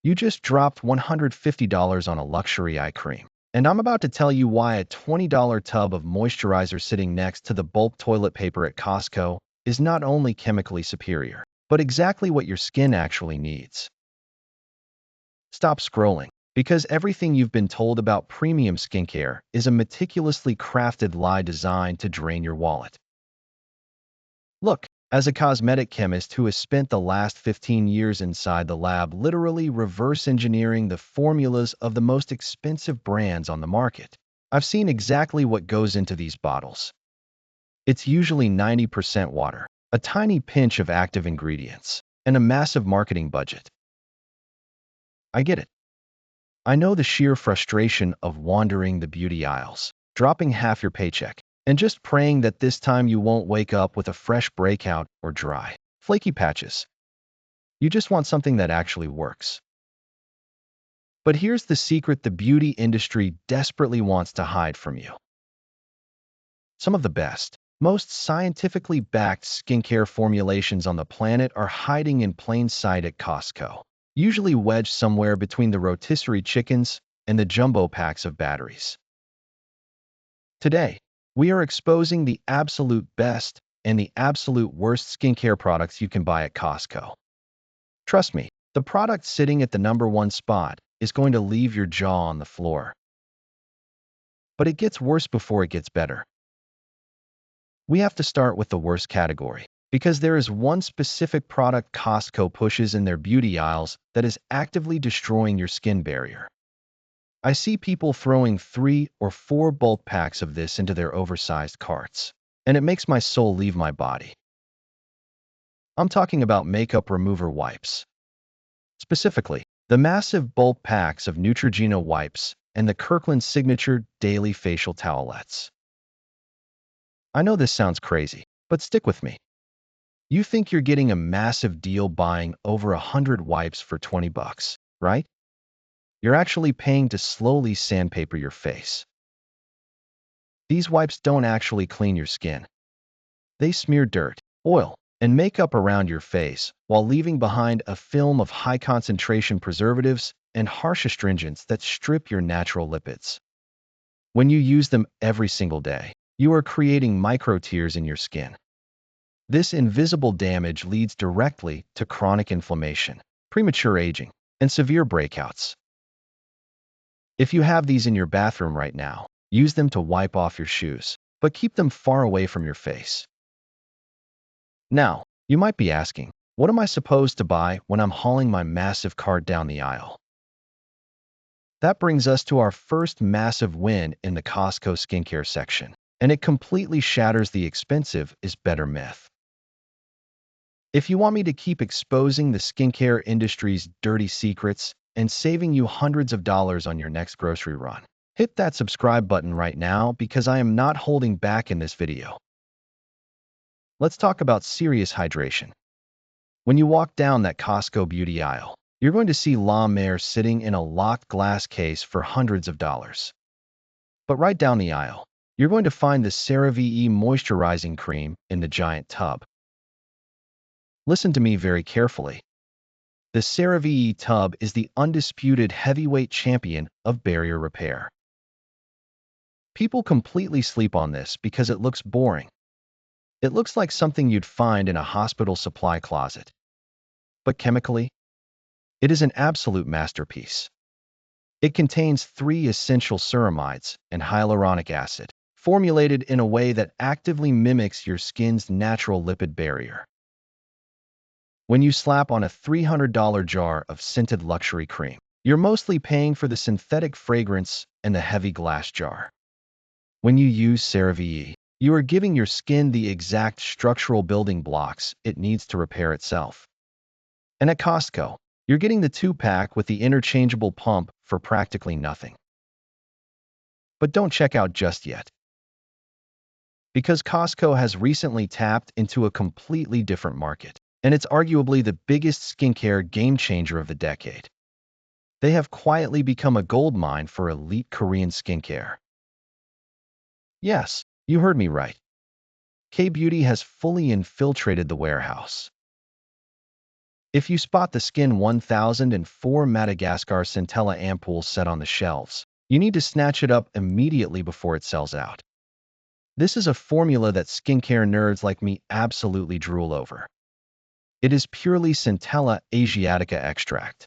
You just dropped $150 on a luxury eye cream. And I'm about to tell you why a $20 tub of moisturizer sitting next to the bulk toilet paper at Costco is not only chemically superior, but exactly what your skin actually needs. Stop scrolling, because everything you've been told about premium skincare is a meticulously crafted lie designed to drain your wallet. Look, as a cosmetic chemist who has spent the last 15 years inside the lab literally reverse engineering the formulas of the most expensive brands on the market, I've seen exactly what goes into these bottles. It's usually 90% water, a tiny pinch of active ingredients, and a massive marketing budget. I get it. I know the sheer frustration of wandering the beauty aisles, dropping half your paycheck, and just praying that this time you won't wake up with a fresh breakout or dry, flaky patches. You just want something that actually works. But here's the secret the beauty industry desperately wants to hide from you. Some of the best, most scientifically backed skincare formulations on the planet are hiding in plain sight at Costco, usually wedged somewhere between the rotisserie chickens and the jumbo packs of batteries. Today, we are exposing the absolute best and the absolute worst skincare products you can buy at Costco. Trust me, the product sitting at the #1 spot is going to leave your jaw on the floor. But it gets worse before it gets better. We have to start with the worst category, because there is one specific product Costco pushes in their beauty aisles that is actively destroying your skin barrier. I see people throwing 3 or 4 bulk packs of this into their oversized carts, and it makes my soul leave my body. I'm talking about makeup remover wipes. Specifically, the massive bulk packs of Neutrogena wipes and the Kirkland Signature Daily Facial Towelettes. I know this sounds crazy, but stick with me. You think you're getting a massive deal buying over 100 wipes for $20, right? You're actually paying to slowly sandpaper your face. These wipes don't actually clean your skin. They smear dirt, oil, and makeup around your face while leaving behind a film of high-concentration preservatives and harsh astringents that strip your natural lipids. When you use them every single day, you are creating micro-tears in your skin. This invisible damage leads directly to chronic inflammation, premature aging, and severe breakouts. If you have these in your bathroom right now, use them to wipe off your shoes, but keep them far away from your face. Now, you might be asking, what am I supposed to buy when I'm hauling my massive cart down the aisle? That brings us to our first massive win in the Costco skincare section, and it completely shatters the expensive is better myth. If you want me to keep exposing the skincare industry's dirty secrets and saving you hundreds of dollars on your next grocery run, hit that subscribe button right now because I am not holding back in this video. Let's talk about serious hydration. When you walk down that Costco beauty aisle, you're going to see La Mer sitting in a locked glass case for hundreds of dollars. But right down the aisle, you're going to find the CeraVe moisturizing cream in the giant tub. Listen to me very carefully. The CeraVe tub is the undisputed heavyweight champion of barrier repair. People completely sleep on this because it looks boring. It looks like something you'd find in a hospital supply closet. But chemically, it is an absolute masterpiece. It contains 3 essential ceramides and hyaluronic acid, formulated in a way that actively mimics your skin's natural lipid barrier. When you slap on a $300 jar of scented luxury cream, you're mostly paying for the synthetic fragrance and the heavy glass jar. When you use CeraVe, you are giving your skin the exact structural building blocks it needs to repair itself. And at Costco, you're getting the 2-pack with the interchangeable pump for practically nothing. But don't check out just yet, because Costco has recently tapped into a completely different market, and it's arguably the biggest skincare game-changer of the decade. They have quietly become a goldmine for elite Korean skincare. Yes, you heard me right. K-Beauty has fully infiltrated the warehouse. If you spot the Skin 1004 Madagascar Centella ampoule set on the shelves, you need to snatch it up immediately before it sells out. This is a formula that skincare nerds like me absolutely drool over. It is purely Centella asiatica extract.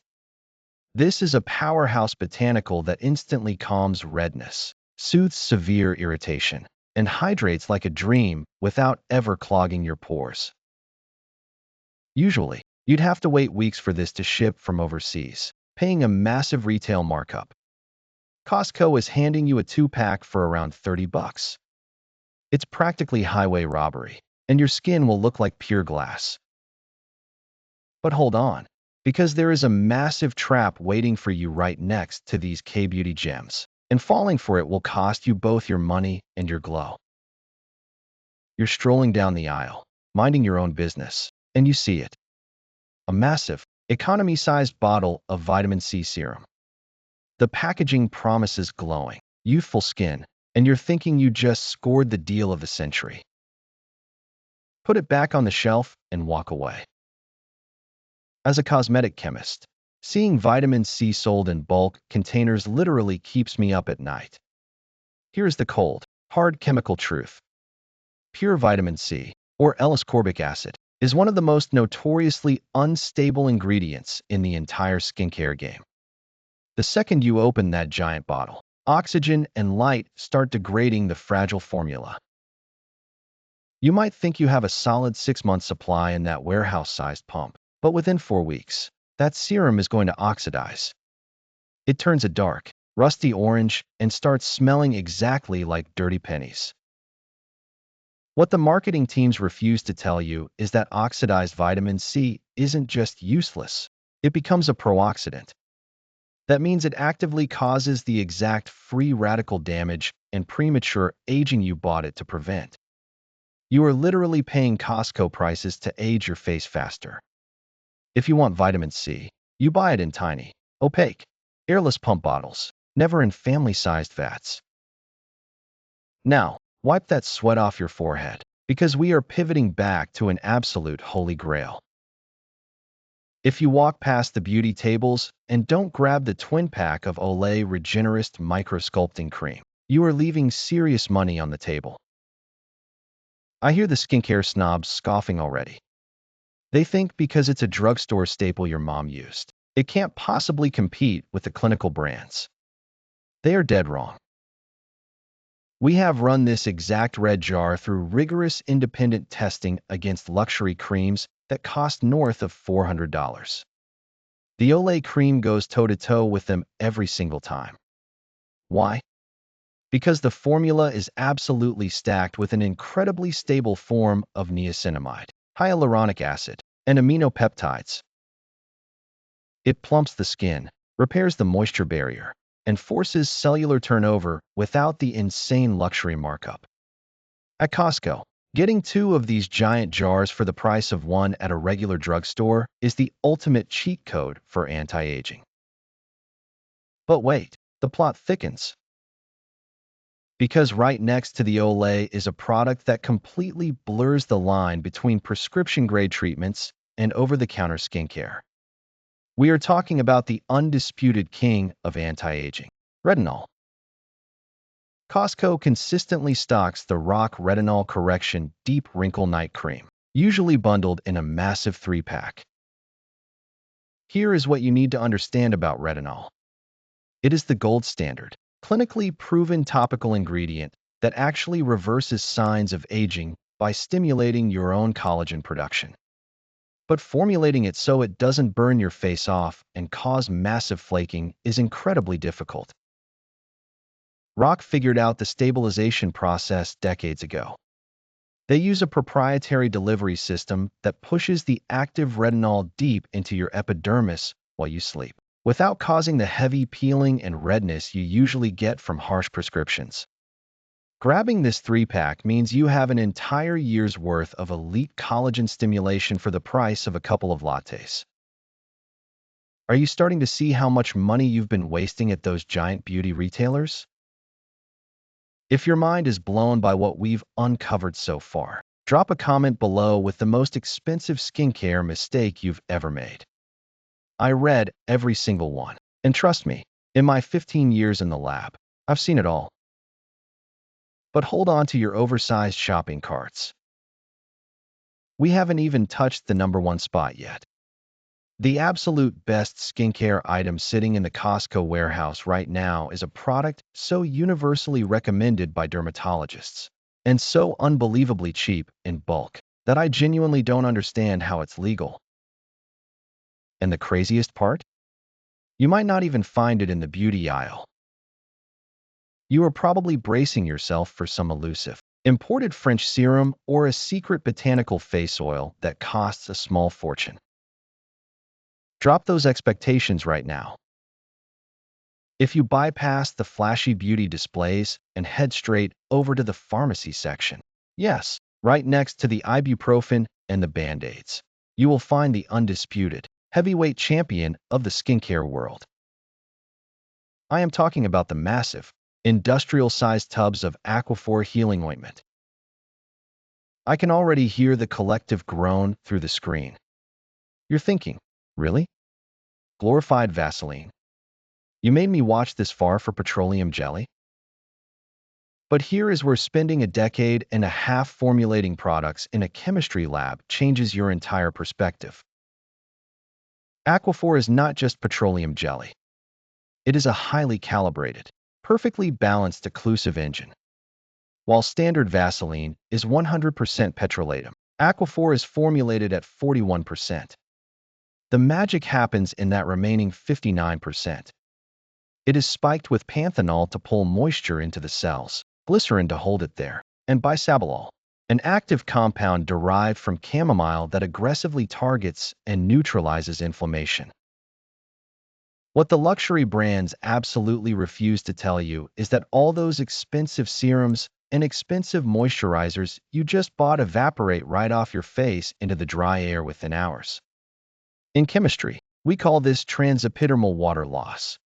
This is a powerhouse botanical that instantly calms redness, soothes severe irritation, and hydrates like a dream without ever clogging your pores. Usually, you'd have to wait weeks for this to ship from overseas, paying a massive retail markup. Costco is handing you a 2-pack for around $30. It's practically highway robbery, and your skin will look like pure glass. But hold on, because there is a massive trap waiting for you right next to these K-beauty gems, and falling for it will cost you both your money and your glow. You're strolling down the aisle, minding your own business, and you see it. A massive, economy-sized bottle of vitamin C serum. The packaging promises glowing, youthful skin, and you're thinking you just scored the deal of the century. Put it back on the shelf and walk away. As a cosmetic chemist, seeing vitamin C sold in bulk containers literally keeps me up at night. Here's the cold, hard chemical truth. Pure vitamin C, or L-ascorbic acid, is one of the most notoriously unstable ingredients in the entire skincare game. The second you open that giant bottle, oxygen and light start degrading the fragile formula. You might think you have a solid 6-month supply in that warehouse-sized pump, but within 4 weeks, that serum is going to oxidize. It turns a dark, rusty orange and starts smelling exactly like dirty pennies. What the marketing teams refuse to tell you is that oxidized vitamin C isn't just useless, it becomes a pro-oxidant. That means it actively causes the exact free radical damage and premature aging you bought it to prevent. You are literally paying Costco prices to age your face faster. If you want vitamin C, you buy it in tiny, opaque, airless pump bottles, never in family-sized vats. Now, wipe that sweat off your forehead, because we are pivoting back to an absolute holy grail. If you walk past the beauty tables and don't grab the twin pack of Olay Regenerist Micro-Sculpting Cream, you are leaving serious money on the table. I hear the skincare snobs scoffing already. They think because it's a drugstore staple your mom used, it can't possibly compete with the clinical brands. They are dead wrong. We have run this exact red jar through rigorous independent testing against luxury creams that cost north of $400. The Olay cream goes toe-to-toe with them every single time. Why? Because the formula is absolutely stacked with an incredibly stable form of niacinamide, hyaluronic acid, and aminopeptides. It plumps the skin, repairs the moisture barrier, and forces cellular turnover without the insane luxury markup. At Costco, getting 2 of these giant jars for the price of 1 at a regular drugstore is the ultimate cheat code for anti-aging. But wait, the plot thickens. Because right next to the Olay is a product that completely blurs the line between prescription-grade treatments and over-the-counter skincare. We are talking about the undisputed king of anti-aging, retinol. Costco consistently stocks the Rock Retinol Correction Deep Wrinkle Night Cream, usually bundled in a massive 3-pack. Here is what you need to understand about retinol. It is the gold standard, clinically proven topical ingredient that actually reverses signs of aging by stimulating your own collagen production. But formulating it so it doesn't burn your face off and cause massive flaking is incredibly difficult. Rock figured out the stabilization process decades ago. They use a proprietary delivery system that pushes the active retinol deep into your epidermis while you sleep, without causing the heavy peeling and redness you usually get from harsh prescriptions. Grabbing this 3-pack means you have an entire year's worth of elite collagen stimulation for the price of a couple of lattes. Are you starting to see how much money you've been wasting at those giant beauty retailers? If your mind is blown by what we've uncovered so far, Drop a comment below with the most expensive skincare mistake you've ever made. I read every single one. And trust me, in my 15 years in the lab, I've seen it all. But hold on to your oversized shopping carts. We haven't even touched the #1 spot yet. The absolute best skincare item sitting in the Costco warehouse right now is a product so universally recommended by dermatologists and so unbelievably cheap in bulk that I genuinely don't understand how it's legal. And the craziest part? You might not even find it in the beauty aisle. You are probably bracing yourself for some elusive, imported French serum or a secret botanical face oil that costs a small fortune. Drop those expectations right now. If you bypass the flashy beauty displays and head straight over to the pharmacy section, yes, right next to the ibuprofen and the Band-Aids, you will find the undisputed heavyweight champion of the skincare world. I am talking about the massive, industrial-sized tubs of Aquaphor healing ointment. I can already hear the collective groan through the screen. You're thinking, really? Glorified Vaseline? You made me watch this far for petroleum jelly? But here is where spending a decade and a half formulating products in a chemistry lab changes your entire perspective. Aquaphor is not just petroleum jelly. It is a highly calibrated, perfectly balanced occlusive engine. While standard Vaseline is 100% petrolatum, Aquaphor is formulated at 41%. The magic happens in that remaining 59%. It is spiked with panthenol to pull moisture into the cells, glycerin to hold it there, and bisabolol, an active compound derived from chamomile that aggressively targets and neutralizes inflammation. What the luxury brands absolutely refuse to tell you is that all those expensive serums and expensive moisturizers you just bought evaporate right off your face into the dry air within hours. In chemistry, we call this transepidermal water loss.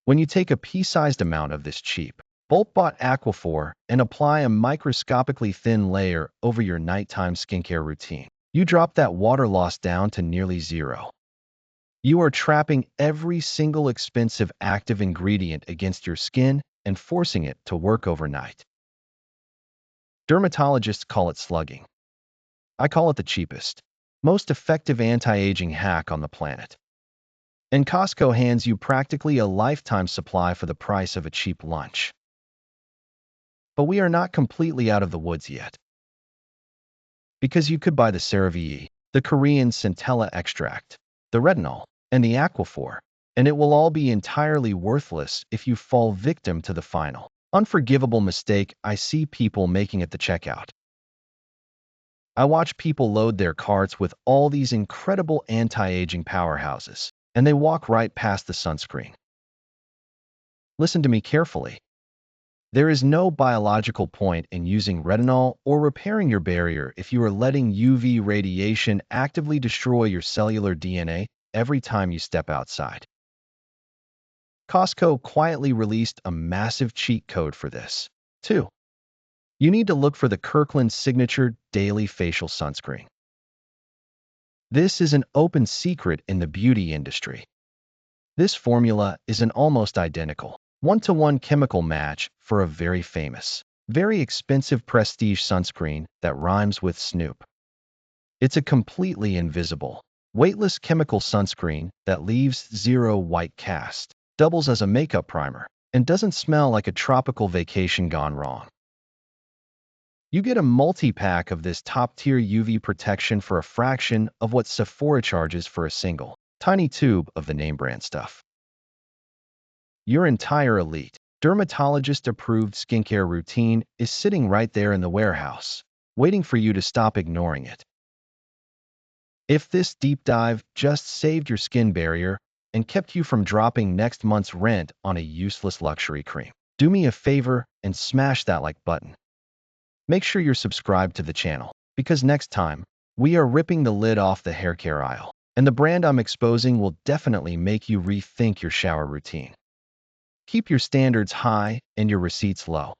When you take a pea-sized amount of this cheap, bulk-bought Aquaphor and apply a microscopically thin layer over your nighttime skincare routine, you drop that water loss down to nearly zero. You are trapping every single expensive active ingredient against your skin and forcing it to work overnight. Dermatologists call it slugging. I call it the cheapest, most effective anti-aging hack on the planet. And Costco hands you practically a lifetime supply for the price of a cheap lunch. But we are not completely out of the woods yet. Because you could buy the CeraVe, the Korean centella extract, the retinol, and the Aquaphor, and it will all be entirely worthless if you fall victim to the final, unforgivable mistake I see people making at the checkout. I watch people load their carts with all these incredible anti-aging powerhouses, and they walk right past the sunscreen. Listen to me carefully. There is no biological point in using retinol or repairing your barrier if you are letting UV radiation actively destroy your cellular DNA every time you step outside. Costco quietly released a massive cheat code for this, too. You need to look for the Kirkland Signature Daily Facial Sunscreen. This is an open secret in the beauty industry. This formula is an almost identical, one-to-one chemical match for a very famous, very expensive prestige sunscreen that rhymes with Snoop. It's a completely invisible, weightless chemical sunscreen that leaves zero white cast, doubles as a makeup primer, and doesn't smell like a tropical vacation gone wrong. You get a multi-pack of this top-tier UV protection for a fraction of what Sephora charges for a single, tiny tube of the name brand stuff. Your entire elite, dermatologist-approved skincare routine is sitting right there in the warehouse, waiting for you to stop ignoring it. If this deep dive just saved your skin barrier and kept you from dropping next month's rent on a useless luxury cream, do me a favor and smash that like button. Make sure you're subscribed to the channel, because next time, we are ripping the lid off the haircare aisle, and the brand I'm exposing will definitely make you rethink your shower routine. Keep your standards high and your receipts low.